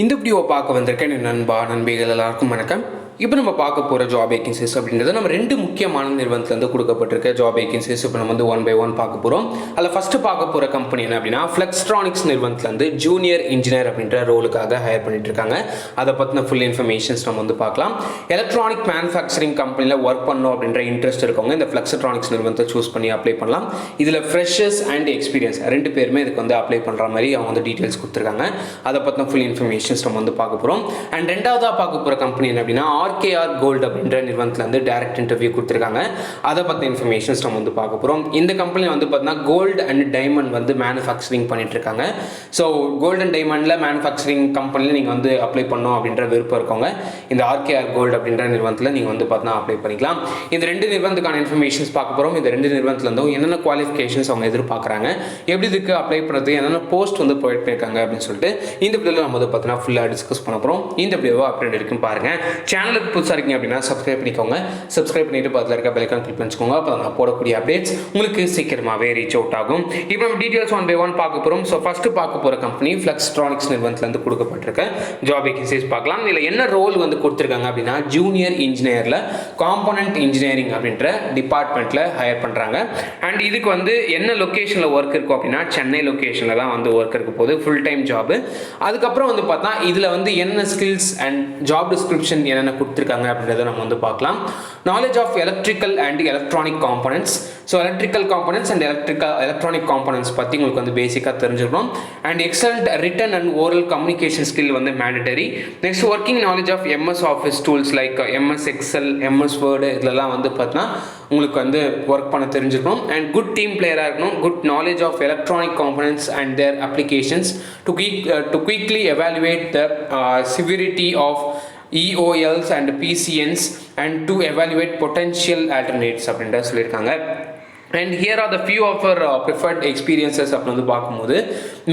இந்த வீடியோ பார்க்க வந்திருக்கேன் என் நண்பிகள் எல்லாருக்கும் வணக்கம். இப்போ நம்ம பார்க்க போகிற ஜாப் வேகன்சிஸ் அப்படின்றது நம்ம ரெண்டு முக்கியமான நிறுவனத்துலேருந்து கொடுக்கப்பட்டிருக்க ஜாப் வேகன்சிஸ் இப்போ நம்ம வந்து ஒன் பை ஒன் பார்க்க போகிறோம். அதில் ஃபஸ்ட்டு பார்க்க போகிற கம்பெனி என்ன அப்படின்னா ஃப்ளெக்ஸ்ட்ரானிக்ஸ் நிறுவனத்துலேருந்து ஜூனியர் இன்ஜினியர் அப்படின்ற ரோலுக்காக ஹையர் பண்ணிட்டு இருக்காங்க. அதை பற்றின ஃபுல் இன்ஃபர்மேஷன்ஸ் நம்ம வந்து பார்க்கலாம். எலக்ட்ரானிக் மேனுஃபேக்சரிங் கம்பெனியில் ஒர்க் பண்ணணும் அப்படின்ற இன்ட்ரெஸ்ட் இருக்கவங்க இந்த ஃப்ளெக்ஸ்ட்ரானிக்ஸ் நிறுவனத்தை சூஸ் பண்ணி அப்ளை பண்ணலாம். இதில் ஃப்ரெஷர்ஸ் அண்ட் எக்ஸ்பீரியன்ஸ் ரெண்டு பேருமே இதுக்கு வந்து அப்ளை பண்ணுற மாதிரி அவங்க வந்து டீட்டெயில்ஸ் கொடுத்துருக்காங்க. அதை பற்றின ஃபுல் இன்ஃபர்மேஷன்ஸ் நம்ம வந்து பார்க்க போகிறோம். அண்ட் ரெண்டாவதாக பார்க்க போகிற கம்பெனி என்ன அப்படின்னா RKR கோல்டு அப்படின்ற நிறுவனத்தில் வந்து டைரக்ட் இன்டர்வியூ கொடுத்துருக்காங்க. அதை பற்றி இன்ஃபர்மேஷன்ஸ் நம்ம வந்து பார்க்க போகிறோம். இந்த கம்பெனி வந்து பார்த்தீங்கன்னா கோல்டு அண்ட் டைமண்ட் வந்து மேனுஃபேக்சரிங் பண்ணிட்டு இருக்காங்க. ஸோ கோல்டு அண்ட் டைமண்டில் மேனுஃபேக்சரிங் கம்பெனியில் நீங்கள் வந்து அப்ளை பண்ணணும் அப்படின்ற விருப்பம் இருக்கவங்க இந்த RKR கோல்டு அப்படின்ற நிறுவனத்தில் நீங்கள் வந்து பார்த்தீங்கன்னா அப்ளை பண்ணிக்கலாம். இந்த ரெண்டு நிறுவனத்துக்கான இன்ஃபர்மேஷன்ஸ் பார்க்க போகிறோம். இந்த ரெண்டு நிறுவனத்துலேருந்தும் என்னென்ன குவாலிஃபிகேஷன்ஸ் அவங்க எதிர்பார்க்குறாங்க, எப்படி இதுக்கு அப்ளை பண்ணுறது, என்னென்ன போஸ்ட் வந்து போயிட்டு போயிருக்காங்க அப்படின்னு சொல்லிட்டு இந்த வீடியோவில் நம்ம வந்து பார்த்தீங்கன்னா ஃபுல்லாக டிஸ்கஸ் பண்ண போகிறோம். இந்த வீடியோவை அப்டேட் இருக்கும் பாருங்கள். சேனலுக்கு புதுசாக இருக்கீங்க அப்படின்னா சப்ஸ்கிரைப் பண்ணிக்கோங்க. சப்ஸ்கிரைப் பண்ணிட்டு பக்கத்தில் இருக்க பெல் ஐகான் கிளிக் பண்ணிக்கோங்க. அப்போ நான் போடக்கூடிய அப்டேட்ஸ் உங்களுக்கு சீக்கிரமாகவே ரீச் அவுட் ஆகும். இப்போ நம்ம டீட்டெயில்ஸ் ஒன் பை ஒன் பார்க்க போகிறோம். ஸோ ஃபஸ்ட்டு பார்க்க போகிற கம்பெனி ஃப்ளெக்ஸ்ட்ரானிக்ஸ் நிறுவனத்துலேருந்து கொடுக்கப்பட்டிருக்க ஜாப் வேகன்சிஸ் பார்க்கலாம். இதில் என்ன ரோல் வந்து கொடுத்துருக்காங்க அப்படின்னா ஜூனியர் இன்ஜினியரில் காம்போனன்ட் இன்ஜினியரிங் அப்படின்ற டிபார்ட்மெண்ட்டில் ஹையர் பண்ணுறாங்க. அண்ட் இதுக்கு வந்து என்ன லொக்கேஷனில் ஒர்க் இருக்கும் அப்படின்னா சென்னை லொக்கேஷனில் தான் வந்து ஒர்க் இருக்க போது, ஃபுல் டைம் ஜாபு. அதுக்கப்புறம் வந்து பார்த்தா இதில் வந்து என்ன ஸ்கில்ஸ் அண்ட் ஜாப் டிஸ்கிரிப்ஷன் என்னென்ன கொடுத்துருக்காங்க அப்படின்றத நம்ம வந்து பார்க்கலாம். Knowledge of electrical and electronic components. So electrical components and electronic components பற்றி உங்களுக்கு வந்து பேசிக்காக தெரிஞ்சுக்கணும். And excellent written and oral communication skill வந்து mandatory. Next working knowledge of MS office tools like MS excel, MS word இதெல்லாம் வந்து பார்த்தீங்கன்னா உங்களுக்கு வந்து ஒர்க் பண்ண தெரிஞ்சுக்கணும். அண்ட் குட் டீம் பிளேயராக இருக்கணும். Good knowledge of electronic components and their applications to quickly evaluate the severity of EOLs and PCNs and to evaluate potential alternatives அப்படின்ற சொல்லியிருக்காங்க. And here are the few of our preferred experiences அப்படின்னு வந்து பார்க்கும்போது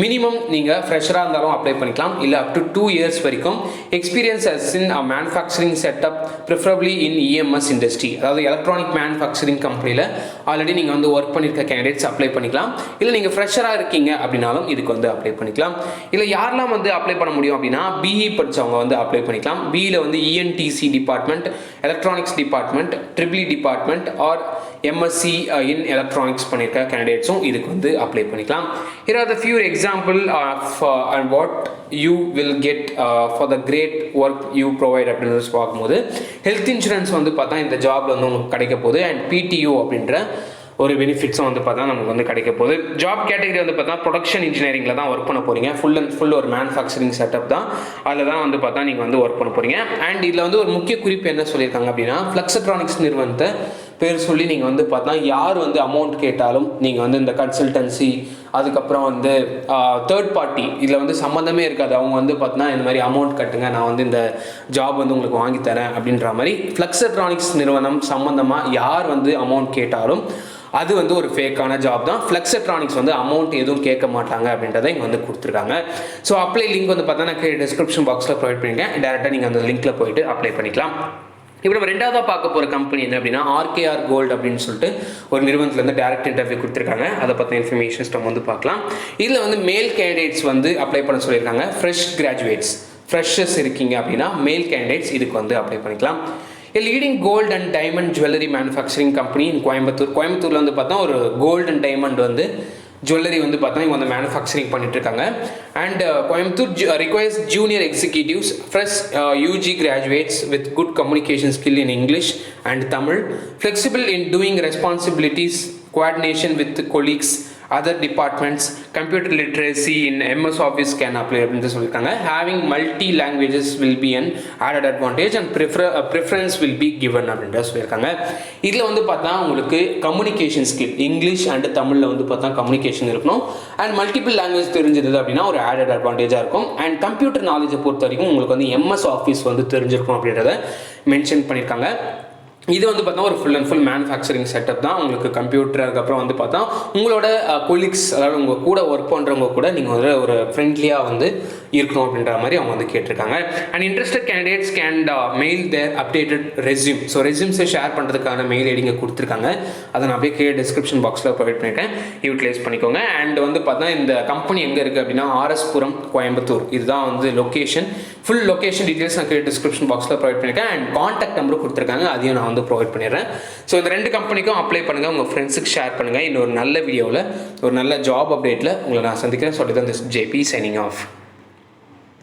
minimum நீங்கள் ஃப்ரெஷராக இருந்தாலும் apply பண்ணிக்கலாம், இல்லை up to 2 years வரைக்கும் experience as in manufacturing setup preferably in EMS industry, அதாவது எலக்ட்ரானிக் மேனுஃபேக்சரிங் கம்பெனியில் ஆல்ரெடி நீங்கள் வந்து ஒர்க் பண்ணியிருக்க கேண்டிடேட்ஸ் அப்ளை பண்ணிக்கலாம். இல்லை நீங்கள் ஃப்ரெஷராக இருக்கீங்க அப்படின்னாலும் இதுக்கு வந்து அப்ளை பண்ணிக்கலாம். இல்லை யாரெல்லாம் வந்து அப்ளை பண்ண முடியும் அப்படின்னா BE படித்தவங்க வந்து அப்ளை பண்ணிக்கலாம். பியில் வந்து ENTC department, electronics department, EEE department or MSc in electronics பண்ணியிருக்க கேண்டிடேட்ஸும் இதுக்கு வந்து அப்ளை பண்ணிக்கலாம். Here are the few example of and what you will get for the great work you provide அப்படின்னு பார்க்கும்போது ஹெல்த் இன்சூரன்ஸ் வந்து பார்த்தா இந்த ஜாப்ல வந்து உங்களுக்கு கிடைக்க போகுது. அண்ட் PTO அப்படின்ற ஒரு பெனிஃபிட்ஸும் வந்து பார்த்தா நமக்கு வந்து கிடைக்க போகுது. ஜாப் கேட்டகரி வந்து பார்த்தா ப்ரொடக்ஷன் இன்ஜினியரிங்கில் தான் ஒர்க் பண்ண போகிறீங்க. ஃபுல் அண்ட் ஃபுல் ஒரு மேனுஃபேக்சரிங் செட்டப் தான், அதில் தான் வந்து பார்த்தா நீங்கள் வந்து ஒர்க் பண்ண போகிறீங்க. அண்ட் இதில் வந்து ஒரு முக்கிய குறிப்பு என்ன சொல்லியிருக்காங்க அப்படின்னா ஃப்ளெக்ஸ்ட்ரானிக்ஸ் நிறுவனத்தை பேர் சொல்லி நீங்கள் வந்து பார்த்தா யார் வந்து அமௌண்ட் கேட்டாலும் நீங்கள் வந்து இந்த கன்சல்டன்சி, அதுக்கப்புறம் வந்து தேர்ட் பார்ட்டி இதில் வந்து சம்மந்தமே இருக்காது, அவங்க வந்து பார்த்தீங்கன்னா இந்த மாதிரி அமௌண்ட் கட்டுங்க, நான் வந்து இந்த ஜாப் வந்து உங்களுக்கு வாங்கித்தரேன் அப்படின்ற மாதிரி ஃப்ளெக்ஸ்ட்ரானிக்ஸ் நிறுவனம் சம்மந்தமாக யார் வந்து அமௌண்ட் கேட்டாலும் அது வந்து ஒரு ஃபேக்கான ஜாப் தான். ஃப்ளெக்ஸ்ட்ரானிக்ஸ் வந்து அமௌண்ட் எதுவும் கேட்க மாட்டாங்க அப்படின்றத இங்கே வந்து கொடுத்துருக்காங்க. ஸோ அப்ளை லிங்க் வந்து பார்த்தா நான் டிஸ்கிரிப்ஷன் பாக்ஸில் ப்ரொவைட் பண்ணியிருக்கேன். டேரெக்டாக நீங்கள் அந்த லிங்க்கில் போயிட்டு அப்ளை பண்ணிக்கலாம். இப்போ நம்ம ரெண்டாவதாக பார்க்க போகிற கம்பெனி என்ன அப்படின்னா RKR கோல்டு அப்படின்னு சொல்லிட்டு ஒரு நிறுவனத்துலேருந்து டேரக்ட் இன்டர்வியூ கொடுத்துருக்காங்க. அதை பற்றின இன்ஃபர்மேஷன்ஸ் நம்ம வந்து பார்க்கலாம். இதில் வந்து மேல் கேண்டிடேட்ஸ் வந்து அப்ளை பண்ண சொல்லியிருக்காங்க. ஃப்ரெஷர்ஸ் இருக்கீங்க அப்படின்னா மேல் கேண்டிடேட்ஸ் இதுக்கு வந்து அப்ளை பண்ணிக்கலாம். Leading gold and diamond jewellery manufacturing company in கோயம்புத்தூரில் வந்து பார்த்தா ஒரு கோல்டு அண்ட் டைமண்ட் வந்து ஜுவல்லரி வந்து பார்த்தா இவங்க வந்து மேனுஃபேக்சரிங் பண்ணிட்டு இருக்காங்க. And Coimbatore requires junior executives, fresh UG graduates with good communication skill in English and Tamil, flexible in doing responsibilities, coordination with colleagues, other departments, computer literacy in MS Office can apply அப்படின்னு சொல்லியிருக்காங்க. Having multi languages will be an added advantage and preference will be given அப்படின்ற சொல்லியிருக்காங்க. இதில் வந்து பார்த்தா உங்களுக்கு communication skill English and தமிழில் வந்து பார்த்தா கம்யூனிகேஷன் இருக்கணும். அண்ட் மல்டிபிள் லாங்குவேஜ் தெரிஞ்சது அப்படின்னா ஒரு ஆடட் அட்வான்டேஜாக இருக்கும். அண்ட் கம்ப்யூட்டர் நாலேஜை பொறுத்த வரைக்கும் உங்களுக்கு வந்து MS Office வந்து தெரிஞ்சிருக்கும் அப்படின்றத மென்ஷன் பண்ணியிருக்காங்க. இது வந்து பார்த்தா ஒரு full and full manufacturing setup தான். உங்களுக்கு கம்ப்யூட்டர், அதுக்கப்புறம் வந்து பார்த்தா உங்களோட கொலீக்ஸ், அதாவது உங்கள் கூட ஒர்க் பண்ணுறவங்க கூட நீங்கள் வந்து ஒரு ஃப்ரெண்ட்லியாக வந்து இருக்கணும் அப்படின்ற மாதிரி அவங்க வந்து கேட்டிருக்காங்க. And interested candidates can mail their updated resume. So ரெஸ்யூம்ஸை ஷேர் பண்ணுறதுக்கான மெயில் ஐடிங்க கொடுத்துருக்காங்க. அதை நான் அப்படியே கீழே டிஸ்கிரிப்ஷன் பாக்ஸில் ப்ரொவைட் பண்ணியிருக்கேன், யூட்டிலைஸ் பண்ணிக்கோங்க. அண்ட் வந்து பார்த்தா இந்த கம்பெனி எங்கே இருக்குது அப்படின்னா R.S Puram, கோயம்புத்தூர். இதுதான் வந்து லொக்கேஷன். ஃபுல் லொக்கேஷன் டீட்டெயில்ஸ் நான் கீழே டிஸ்கிரிப்ஷன் பாக்ஸில் ப்ரொவைட் பண்ணியிருக்கேன். அண்ட் கான்டாக்ட் நம்பரும் கொடுத்துருக்காங்க, அதையும் நான் வந்து ப்ரொவைட் பண்ணிடுறேன். ஸோ இந்த 2 கம்பெனிக்கும் அப்ளை பண்ணுங்கள், உங்கள் ஃப்ரெண்ட்ஸுக்கு ஷேர் பண்ணுங்கள். இன்னொரு நல்ல வீடியோவில் ஒரு நல்ல ஜாப் அப்டேட்டில் உங்களை நான் சந்திக்கிறேன். சொல்லி தான் திஸ் JP சைனிங் ஆஃப்.